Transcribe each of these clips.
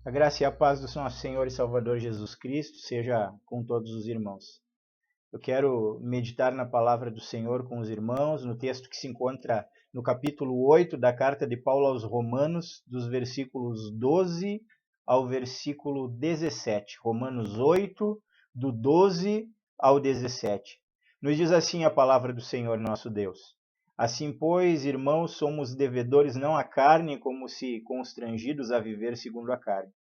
A graça e a paz do nosso Senhor e Salvador Jesus Cristo seja com todos os irmãos. Eu quero meditar na palavra do Senhor com os irmãos, no texto que se encontra no capítulo 8 da carta de Paulo aos Romanos, dos versículos 12 ao versículo 17. Romanos 8, do 12 ao 17. Nos diz assim a palavra do Senhor nosso Deus. Assim, pois, irmãos, somos devedores não à carne, como se constrangidos a viver segundo a carne.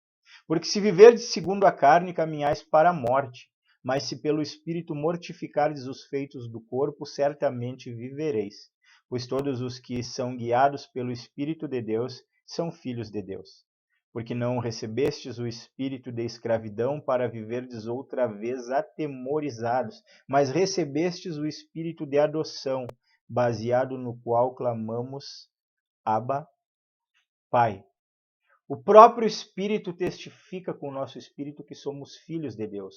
Porque se viverdes segundo a carne, caminhais para a morte. Mas se pelo Espírito mortificardes os feitos do corpo, certamente vivereis. Pois todos os que são guiados pelo Espírito de Deus são filhos de Deus. Porque não recebestes o espírito de escravidão para viverdes outra vez atemorizados, mas recebestes o espírito de adoção, baseado no qual clamamos: Abba, Pai. O próprio Espírito testifica com o nosso espírito que somos filhos de Deus.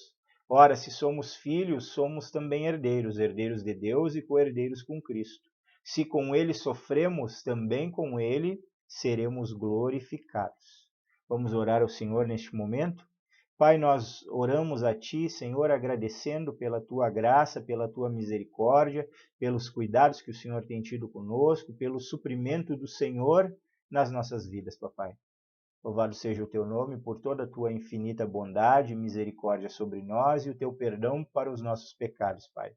Ora, se somos filhos, somos também herdeiros, herdeiros de Deus e co-herdeiros com Cristo. Se com ele sofremos, também com ele seremos glorificados. Vamos orar ao Senhor neste momento? Pai, nós oramos a Ti, Senhor, agradecendo pela Tua graça, pela Tua misericórdia, pelos cuidados que o Senhor tem tido conosco, pelo suprimento do Senhor nas nossas vidas, papai. Louvado seja o teu nome por toda a tua infinita bondade e misericórdia sobre nós e o teu perdão para os nossos pecados, Pai.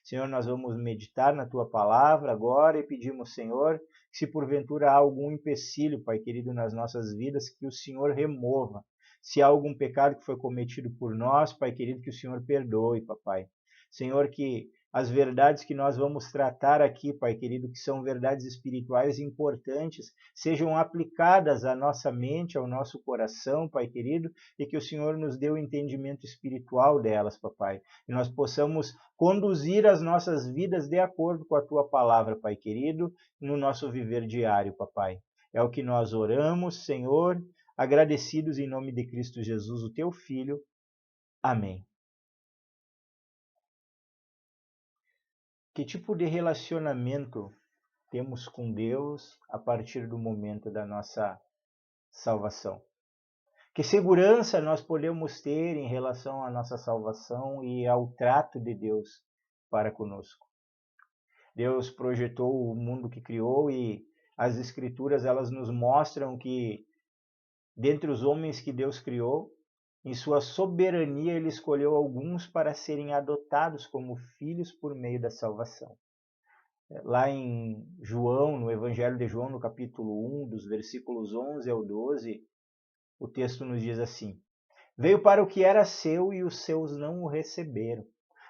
Senhor, nós vamos meditar na tua palavra agora e pedimos, Senhor, que se porventura há algum empecilho, Pai querido, nas nossas vidas, que o Senhor remova. Se há algum pecado que foi cometido por nós, Pai querido, que o Senhor perdoe, Papai. Senhor, que as verdades que nós vamos tratar aqui, Pai querido, que são verdades espirituais importantes, sejam aplicadas à nossa mente, ao nosso coração, Pai querido, e que o Senhor nos dê o entendimento espiritual delas, Papai. E nós possamos conduzir as nossas vidas de acordo com a Tua palavra, Pai querido, no nosso viver diário, Papai. É o que nós oramos, Senhor, agradecidos em nome de Cristo Jesus, o Teu Filho. Amém. Que tipo de relacionamento temos com Deus a partir do momento da nossa salvação? Que segurança nós podemos ter em relação à nossa salvação e ao trato de Deus para conosco? Deus projetou o mundo que criou e as Escrituras elas nos mostram que dentre os homens que Deus criou, em sua soberania ele escolheu alguns para serem adotados como filhos por meio da salvação. Lá em João, no Evangelho de João, no capítulo 1, dos versículos 11 ao 12, o texto nos diz assim: Veio para o que era seu e os seus não o receberam.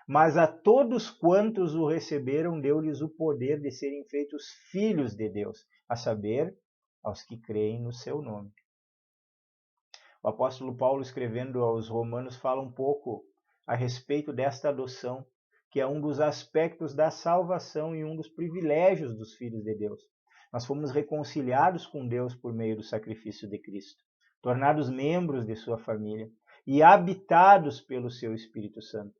Mas a todos quantos o receberam, deu-lhes o poder de serem feitos filhos de Deus, a saber, aos que creem no seu nome. O apóstolo Paulo, escrevendo aos Romanos, fala um pouco a respeito desta adoção, que é um dos aspectos da salvação e um dos privilégios dos filhos de Deus. Nós fomos reconciliados com Deus por meio do sacrifício de Cristo, tornados membros de sua família e habitados pelo seu Espírito Santo.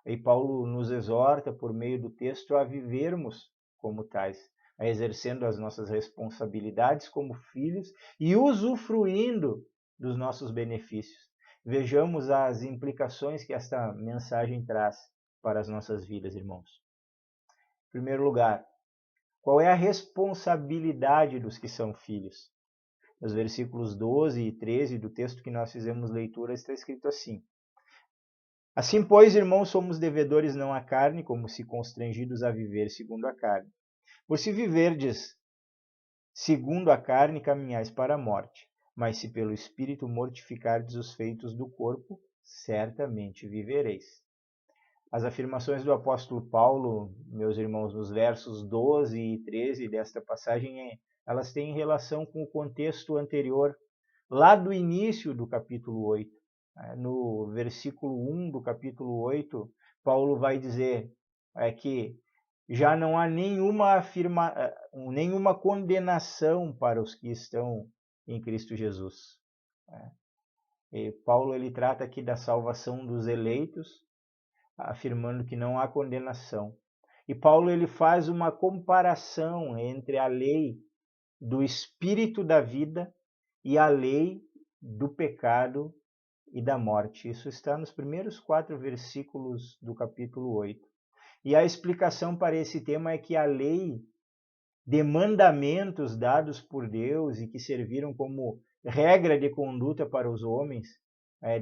E Paulo nos exorta, por meio do texto, a vivermos como tais, a exercendo as nossas responsabilidades como filhos e usufruindo dos nossos benefícios. Vejamos as implicações que esta mensagem traz para as nossas vidas, irmãos. Em primeiro lugar, qual é a responsabilidade dos que são filhos? Nos versículos 12 e 13 do texto que nós fizemos leitura está escrito assim: Assim, pois, irmãos, somos devedores não à carne, como se constrangidos a viver segundo a carne. Por se viverdes segundo a carne, caminhais para a morte. Mas se pelo Espírito mortificardes os feitos do corpo, certamente vivereis. As afirmações do apóstolo Paulo, meus irmãos, nos versos 12 e 13 desta passagem, elas têm relação com o contexto anterior, lá do início do capítulo 8. No versículo 1 do capítulo 8, Paulo vai dizer que já não há nenhuma condenação para os que estão em Cristo Jesus. E Paulo ele trata aqui da salvação dos eleitos, afirmando que não há condenação. E Paulo ele faz uma comparação entre a lei do Espírito da vida e a lei do pecado e da morte. Isso está nos primeiros 4 versículos do capítulo 8. E a explicação para esse tema é que a lei de mandamentos dados por Deus e que serviram como regra de conduta para os homens,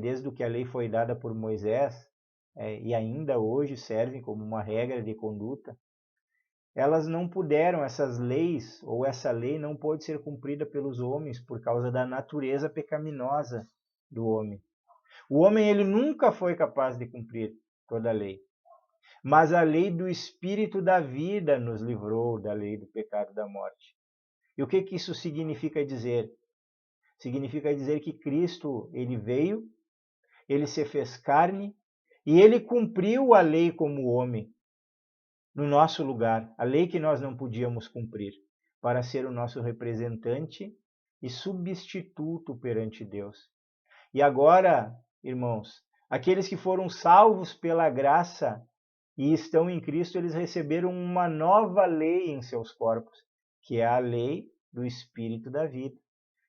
desde que a lei foi dada por Moisés, e ainda hoje servem como uma regra de conduta, elas não puderam, essas leis, ou essa lei não pôde ser cumprida pelos homens por causa da natureza pecaminosa do homem. O homem ele nunca foi capaz de cumprir toda a lei. Mas a lei do Espírito da vida nos livrou da lei do pecado e da morte. E o que isso significa dizer? Significa dizer que Cristo, ele veio, ele se fez carne e ele cumpriu a lei como homem no nosso lugar, a lei que nós não podíamos cumprir, para ser o nosso representante e substituto perante Deus. E agora, irmãos, aqueles que foram salvos pela graça e estão em Cristo, eles receberam uma nova lei em seus corpos, que é a lei do Espírito da vida,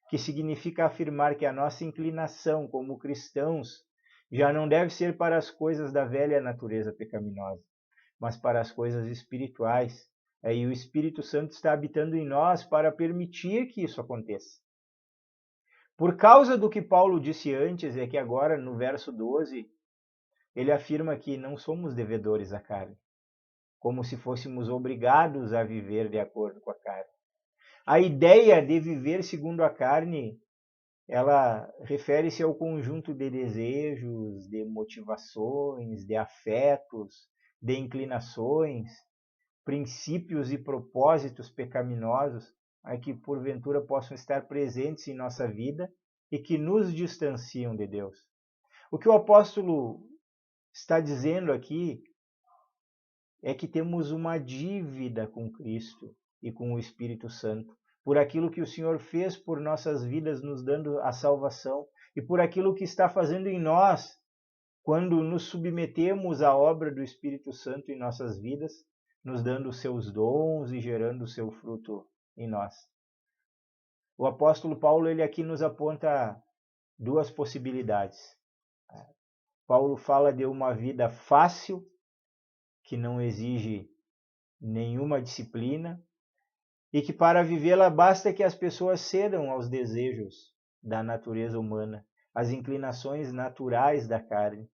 que significa afirmar que a nossa inclinação como cristãos já não deve ser para as coisas da velha natureza pecaminosa, mas para as coisas espirituais. E o Espírito Santo está habitando em nós para permitir que isso aconteça. Por causa do que Paulo disse antes, é que agora no verso 12, ele afirma que não somos devedores à carne, como se fôssemos obrigados a viver de acordo com a carne. A ideia de viver segundo a carne, ela refere-se ao conjunto de desejos, de motivações, de afetos, de inclinações, princípios e propósitos pecaminosos que porventura possam estar presentes em nossa vida e que nos distanciam de Deus. O que o apóstolo está dizendo aqui é que temos uma dívida com Cristo e com o Espírito Santo, por aquilo que o Senhor fez por nossas vidas, nos dando a salvação, e por aquilo que está fazendo em nós, quando nos submetemos à obra do Espírito Santo em nossas vidas, nos dando os seus dons e gerando o seu fruto em nós. O apóstolo Paulo, ele aqui nos aponta 2 possibilidades. Paulo fala de uma vida fácil, que não exige nenhuma disciplina, e que para vivê-la basta que as pessoas cedam aos desejos da natureza humana, às inclinações naturais da carne,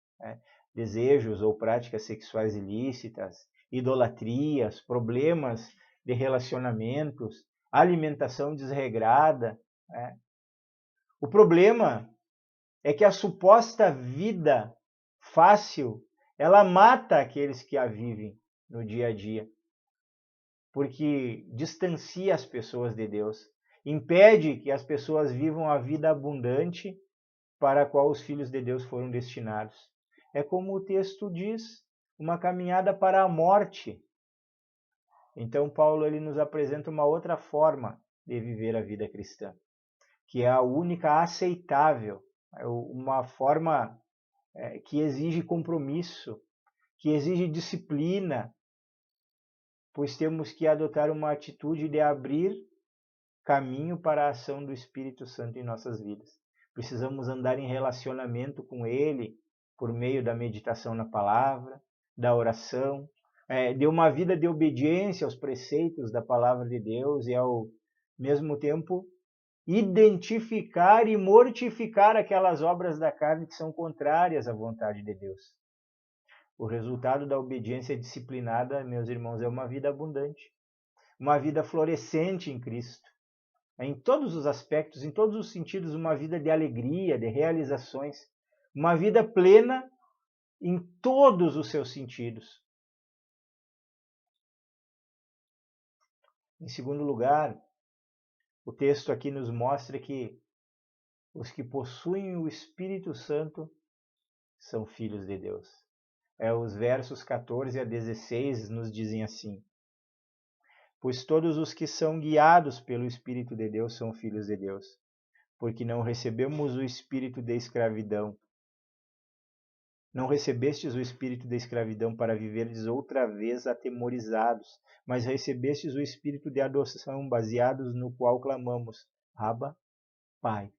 desejos ou práticas sexuais ilícitas, idolatrias, problemas de relacionamentos, alimentação desregrada. O problema é que a suposta vida fácil, ela mata aqueles que a vivem no dia a dia, porque distancia as pessoas de Deus, impede que as pessoas vivam a vida abundante para a qual os filhos de Deus foram destinados. É como o texto diz, uma caminhada para a morte. Então Paulo ele nos apresenta uma outra forma de viver a vida cristã, que é a única aceitável, uma forma que exige compromisso, que exige disciplina, pois temos que adotar uma atitude de abrir caminho para a ação do Espírito Santo em nossas vidas. Precisamos andar em relacionamento com Ele por meio da meditação na palavra, da oração, de uma vida de obediência aos preceitos da palavra de Deus e ao mesmo tempo identificar e mortificar aquelas obras da carne que são contrárias à vontade de Deus. O resultado da obediência disciplinada, meus irmãos, é uma vida abundante, uma vida florescente em Cristo. Em todos os aspectos, em todos os sentidos, uma vida de alegria, de realizações, uma vida plena em todos os seus sentidos. Em segundo lugar, o texto aqui nos mostra que os que possuem o Espírito Santo são filhos de Deus. Os versos 14 a 16 nos dizem assim: pois todos os que são guiados pelo Espírito de Deus são filhos de Deus, porque não recebemos o espírito de escravidão. Não recebestes o espírito de escravidão para viverdes outra vez atemorizados, mas recebestes o espírito de adoção, baseados no qual clamamos, Abba, Pai.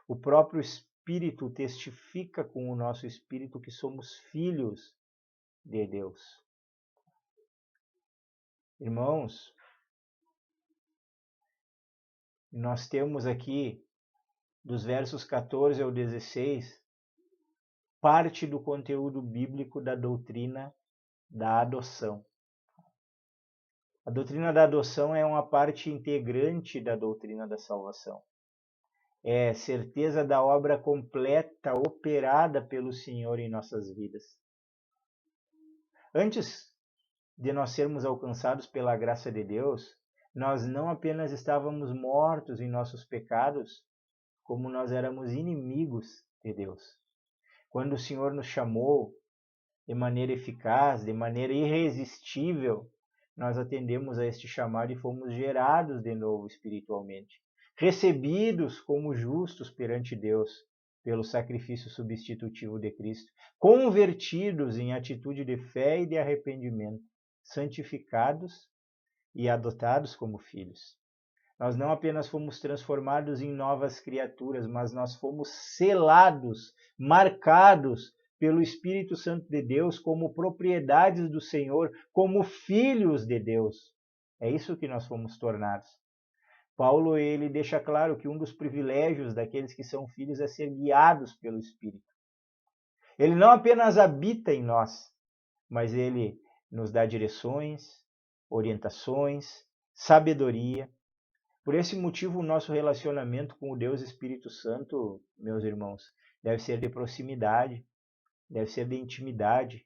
O próprio Espírito testifica com o nosso espírito que somos filhos de Deus. Irmãos, nós temos aqui, dos versos 14 ao 16, parte do conteúdo bíblico da doutrina da adoção. A doutrina da adoção é uma parte integrante da doutrina da salvação. É certeza da obra completa operada pelo Senhor em nossas vidas. Antes de nós sermos alcançados pela graça de Deus, nós não apenas estávamos mortos em nossos pecados, como nós éramos inimigos de Deus. Quando o Senhor nos chamou de maneira eficaz, de maneira irresistível, nós atendemos a este chamado e fomos gerados de novo espiritualmente, recebidos como justos perante Deus pelo sacrifício substitutivo de Cristo, convertidos em atitude de fé e de arrependimento, santificados e adotados como filhos. Nós não apenas fomos transformados em novas criaturas, mas nós fomos selados, marcados pelo Espírito Santo de Deus como propriedades do Senhor, como filhos de Deus. É isso que nós fomos tornados. Paulo ele deixa claro que um dos privilégios daqueles que são filhos é ser guiados pelo Espírito. Ele não apenas habita em nós, mas ele nos dá direções, orientações, sabedoria. Por esse motivo, o nosso relacionamento com o Deus Espírito Santo, meus irmãos, deve ser de proximidade, deve ser de intimidade.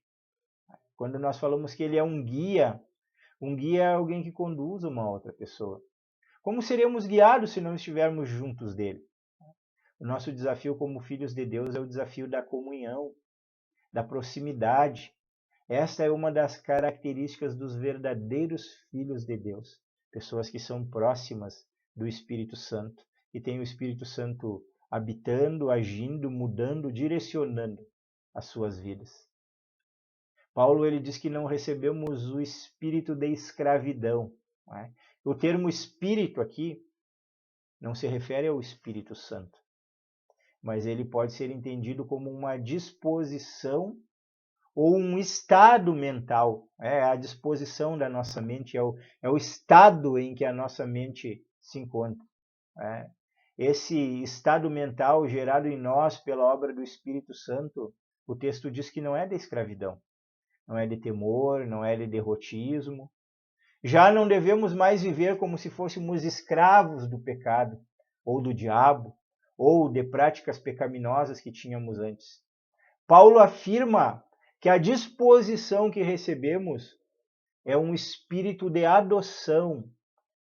Quando nós falamos que ele é um guia é alguém que conduz uma outra pessoa. Como seremos guiados se não estivermos juntos dele? O nosso desafio como filhos de Deus é o desafio da comunhão, da proximidade. Esta é uma das características dos verdadeiros filhos de Deus, pessoas que são próximas do Espírito Santo e têm o Espírito Santo habitando, agindo, mudando, direcionando as suas vidas. Paulo ele diz que não recebemos o espírito de escravidão. Não é? O termo espírito aqui não se refere ao Espírito Santo, mas ele pode ser entendido como uma disposição ou um estado mental. É a disposição da nossa mente, é o estado em que a nossa mente se encontra. Esse estado mental gerado em nós pela obra do Espírito Santo, o texto diz que não é de escravidão, não é de temor, não é de derrotismo. Já não devemos mais viver como se fôssemos escravos do pecado, ou do diabo, ou de práticas pecaminosas que tínhamos antes. Paulo afirma que a disposição que recebemos é um espírito de adoção.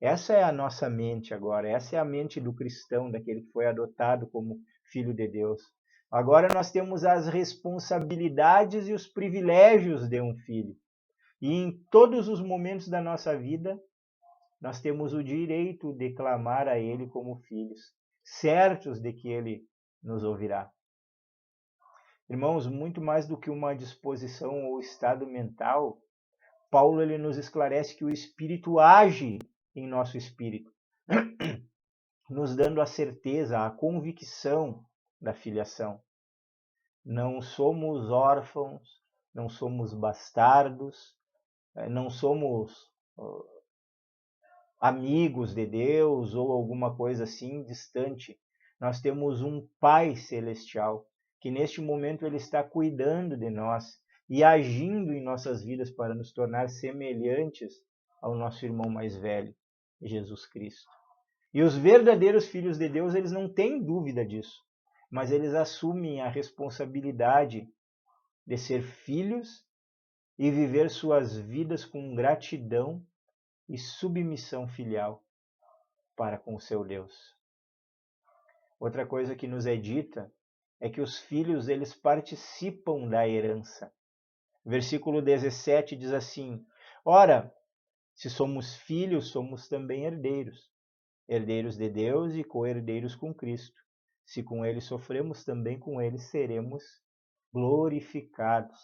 Essa é a nossa mente agora, essa é a mente do cristão, daquele que foi adotado como filho de Deus. Agora nós temos as responsabilidades e os privilégios de um filho. E em todos os momentos da nossa vida, nós temos o direito de clamar a Ele como filhos, certos de que Ele nos ouvirá. Irmãos, muito mais do que uma disposição ou estado mental, Paulo ele nos esclarece que o Espírito age em nosso espírito, nos dando a certeza, a convicção da filiação. Não somos órfãos, não somos bastardos, não somos amigos de Deus ou alguma coisa assim distante. Nós temos um Pai Celestial que neste momento ele está cuidando de nós e agindo em nossas vidas para nos tornar semelhantes ao nosso irmão mais velho, Jesus Cristo. E os verdadeiros filhos de Deus, eles não têm dúvida disso, mas eles assumem a responsabilidade de ser filhos e viver suas vidas com gratidão e submissão filial para com o seu Deus. Outra coisa que nos é dita é que os filhos eles participam da herança. Versículo 17 diz assim: ora, se somos filhos, somos também herdeiros, herdeiros de Deus e co-herdeiros com Cristo. Se com ele sofremos, também com ele seremos glorificados.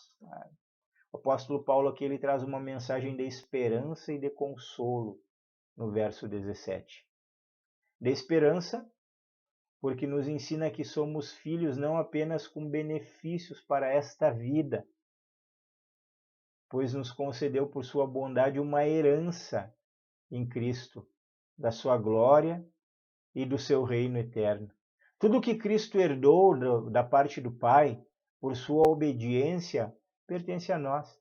O apóstolo Paulo aqui ele traz uma mensagem de esperança e de consolo no verso 17. De esperança, porque nos ensina que somos filhos não apenas com benefícios para esta vida, pois nos concedeu por sua bondade uma herança em Cristo, da sua glória e do seu reino eterno. Tudo que Cristo herdou da parte do Pai, por sua obediência, pertence a nós.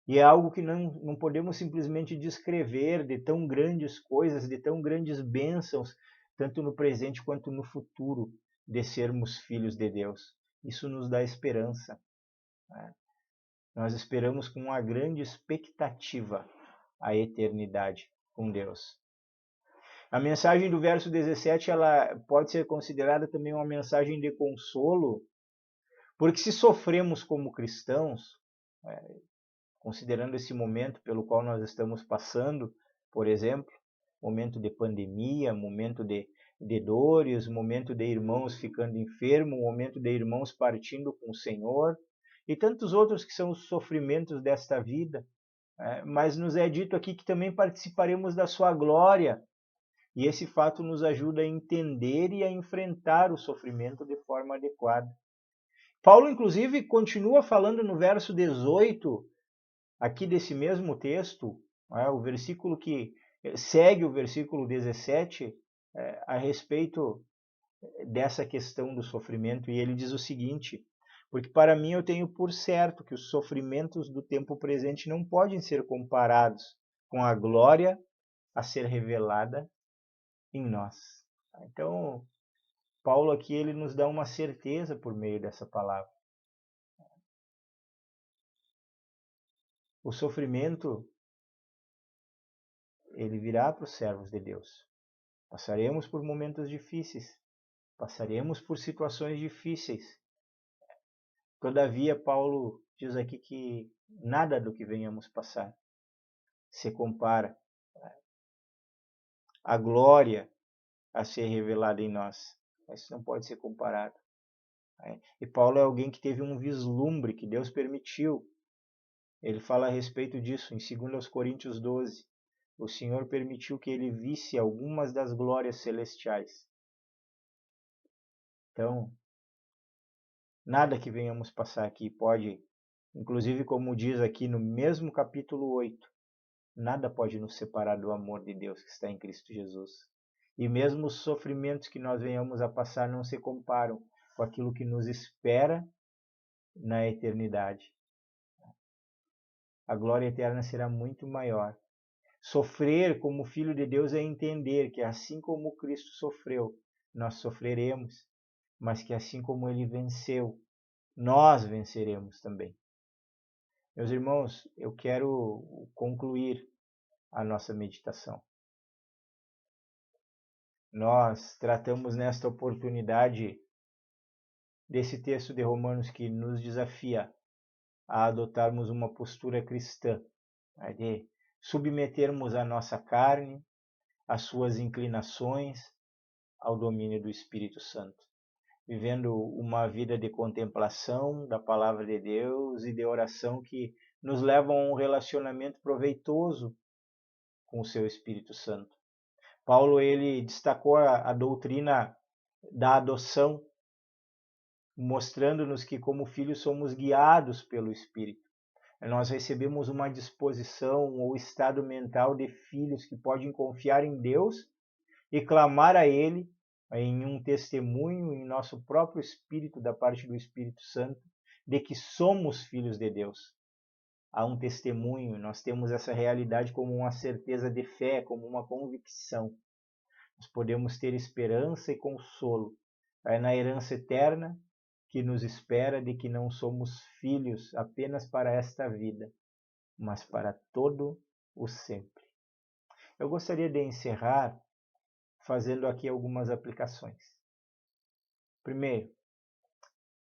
E é algo que não podemos simplesmente descrever, de tão grandes coisas, de tão grandes bênçãos, tanto no presente quanto no futuro, de sermos filhos de Deus. Isso nos dá esperança. Né? Nós esperamos com uma grande expectativa a eternidade com Deus. A mensagem do verso 17 ela pode ser considerada também uma mensagem de consolo, porque se sofremos como cristãos, considerando esse momento pelo qual nós estamos passando, por exemplo, momento de pandemia, momento de dores, momento de irmãos ficando enfermos, momento de irmãos partindo com o Senhor, e tantos outros que são os sofrimentos desta vida, mas nos é dito aqui que também participaremos da sua glória, e esse fato nos ajuda a entender e a enfrentar o sofrimento de forma adequada. Paulo, inclusive, continua falando no verso 18, aqui desse mesmo texto, o versículo que segue o versículo 17, a respeito dessa questão do sofrimento, e ele diz o seguinte: porque para mim eu tenho por certo que os sofrimentos do tempo presente não podem ser comparados com a glória a ser revelada em nós. Então, Paulo aqui ele nos dá uma certeza por meio dessa palavra. O sofrimento, ele virá para os servos de Deus. Passaremos por momentos difíceis, passaremos por situações difíceis. Todavia, Paulo diz aqui que nada do que venhamos passar se compara à glória a ser revelada em nós. Isso não pode ser comparado. E Paulo é alguém que teve um vislumbre que Deus permitiu. Ele fala a respeito disso em 2 Coríntios 12. O Senhor permitiu que ele visse algumas das glórias celestiais. Então, nada que venhamos passar aqui pode, inclusive como diz aqui no mesmo capítulo 8, nada pode nos separar do amor de Deus que está em Cristo Jesus. E mesmo os sofrimentos que nós venhamos a passar não se comparam com aquilo que nos espera na eternidade. A glória eterna será muito maior. Sofrer como filho de Deus é entender que assim como Cristo sofreu, nós sofreremos, mas que assim como ele venceu, nós venceremos também. Meus irmãos, eu quero concluir a nossa meditação. Nós tratamos nesta oportunidade desse texto de Romanos que nos desafia a adotarmos uma postura cristã, de submetermos a nossa carne, as suas inclinações, ao domínio do Espírito Santo, vivendo uma vida de contemplação da palavra de Deus e de oração que nos levam a um relacionamento proveitoso com o seu Espírito Santo. Paulo ele destacou a doutrina da adoção, mostrando-nos que como filhos somos guiados pelo Espírito. Nós recebemos uma disposição ou estado mental de filhos que podem confiar em Deus e clamar a Ele em um testemunho em nosso próprio espírito, da parte do Espírito Santo, de que somos filhos de Deus. Há um testemunho, nós temos essa realidade como uma certeza de fé, como uma convicção. Nós podemos ter esperança e consolo na herança eterna que nos espera, de que não somos filhos apenas para esta vida, mas para todo o sempre. Eu gostaria de encerrar fazendo aqui algumas aplicações. Primeiro,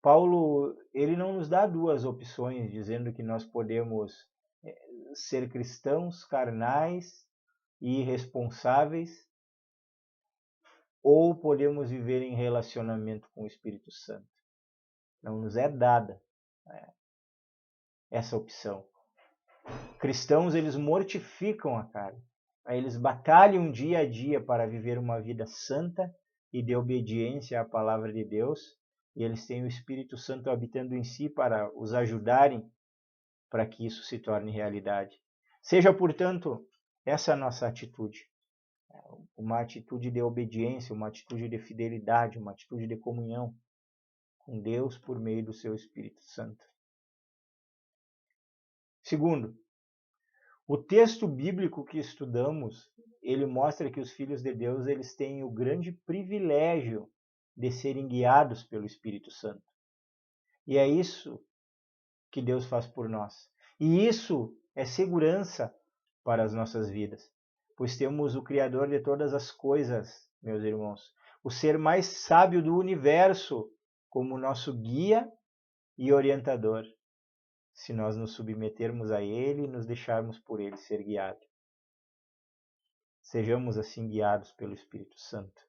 Paulo ele não nos dá duas opções, dizendo que nós podemos ser cristãos carnais e irresponsáveis, ou podemos viver em relacionamento com o Espírito Santo. Não nos é dada essa opção. Cristãos, eles mortificam a carne. Eles batalham dia a dia para viver uma vida santa e de obediência à palavra de Deus, e eles têm o Espírito Santo habitando em si para os ajudarem para que isso se torne realidade. Seja, portanto, essa a nossa atitude, uma atitude de obediência, uma atitude de fidelidade, uma atitude de comunhão com Deus por meio do seu Espírito Santo. Segundo, o texto bíblico que estudamos, ele mostra que os filhos de Deus, eles têm o grande privilégio de serem guiados pelo Espírito Santo. E é isso que Deus faz por nós. E isso é segurança para as nossas vidas, pois temos o Criador de todas as coisas, meus irmãos, o ser mais sábio do universo como nosso guia e orientador, se nós nos submetermos a Ele e nos deixarmos por Ele ser guiado. Sejamos assim guiados pelo Espírito Santo.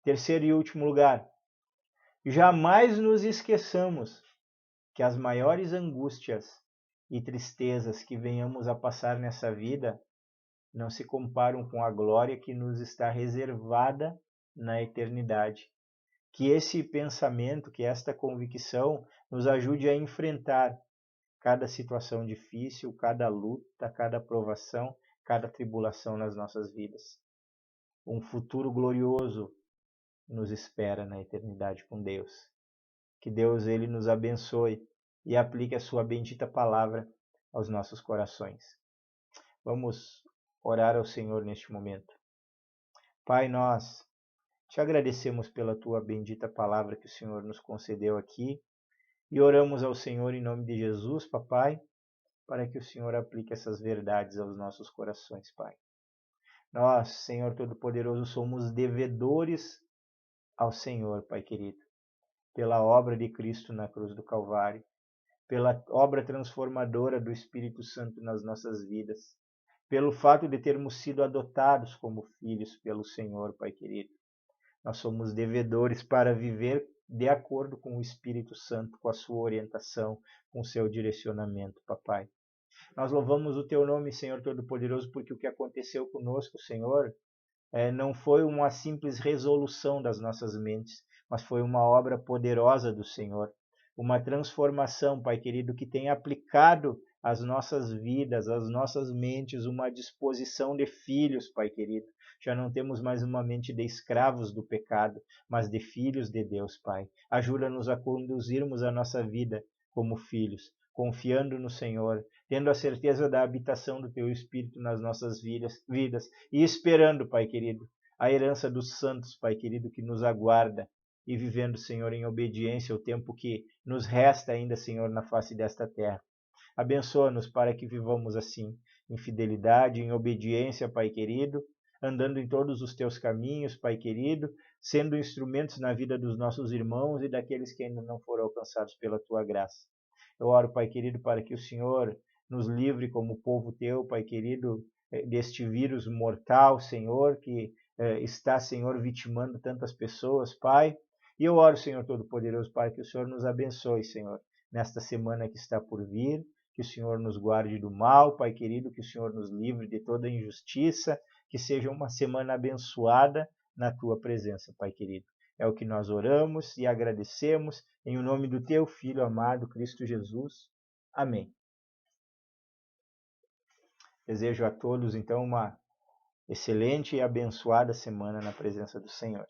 Terceiro e último lugar, jamais nos esqueçamos que as maiores angústias e tristezas que venhamos a passar nessa vida não se comparam com a glória que nos está reservada na eternidade. Que esse pensamento, que esta convicção nos ajude a enfrentar cada situação difícil, cada luta, cada provação, cada tribulação nas nossas vidas. Um futuro glorioso nos espera na eternidade com Deus. Que Deus ele nos abençoe e aplique a sua bendita palavra aos nossos corações. Vamos orar ao Senhor neste momento. Pai, nós te agradecemos pela tua bendita palavra que o Senhor nos concedeu aqui e oramos ao Senhor em nome de Jesus, papai, para que o Senhor aplique essas verdades aos nossos corações, Pai. Nós, Senhor Todo-Poderoso, somos devedores ao Senhor, Pai querido, pela obra de Cristo na cruz do Calvário, pela obra transformadora do Espírito Santo nas nossas vidas, pelo fato de termos sido adotados como filhos pelo Senhor, Pai querido. Nós somos devedores para viver de acordo com o Espírito Santo, com a sua orientação, com o seu direcionamento, papai. Nós louvamos o teu nome, Senhor Todo-Poderoso, porque o que aconteceu conosco, Senhor, não foi uma simples resolução das nossas mentes, mas foi uma obra poderosa do Senhor. Uma transformação, Pai querido, que tem aplicado às nossas vidas, às nossas mentes, uma disposição de filhos, Pai querido. Já não temos mais uma mente de escravos do pecado, mas de filhos de Deus, Pai. Ajuda-nos a conduzirmos a nossa vida como filhos, confiando no Senhor, tendo a certeza da habitação do Teu Espírito nas nossas vidas e esperando, Pai querido, a herança dos santos, Pai querido, que nos aguarda e vivendo, Senhor, em obediência o tempo que nos resta ainda, Senhor, na face desta terra. Abençoa-nos para que vivamos assim, em fidelidade, em obediência, Pai querido, andando em todos os Teus caminhos, Pai querido, sendo instrumentos na vida dos nossos irmãos e daqueles que ainda não foram alcançados pela Tua graça. Eu oro, Pai querido, para que o Senhor nos livre como povo Teu, Pai querido, deste vírus mortal, Senhor, que está, Senhor, vitimando tantas pessoas, Pai. E eu oro, Senhor Todo-Poderoso, para que o Senhor nos abençoe, Senhor, nesta semana que está por vir, que o Senhor nos guarde do mal, Pai querido, que o Senhor nos livre de toda injustiça, que seja uma semana abençoada na Tua presença, Pai querido. É o que nós oramos e agradecemos, em o nome do Teu Filho amado, Cristo Jesus. Amém. Desejo a todos, então, uma excelente e abençoada semana na presença do Senhor.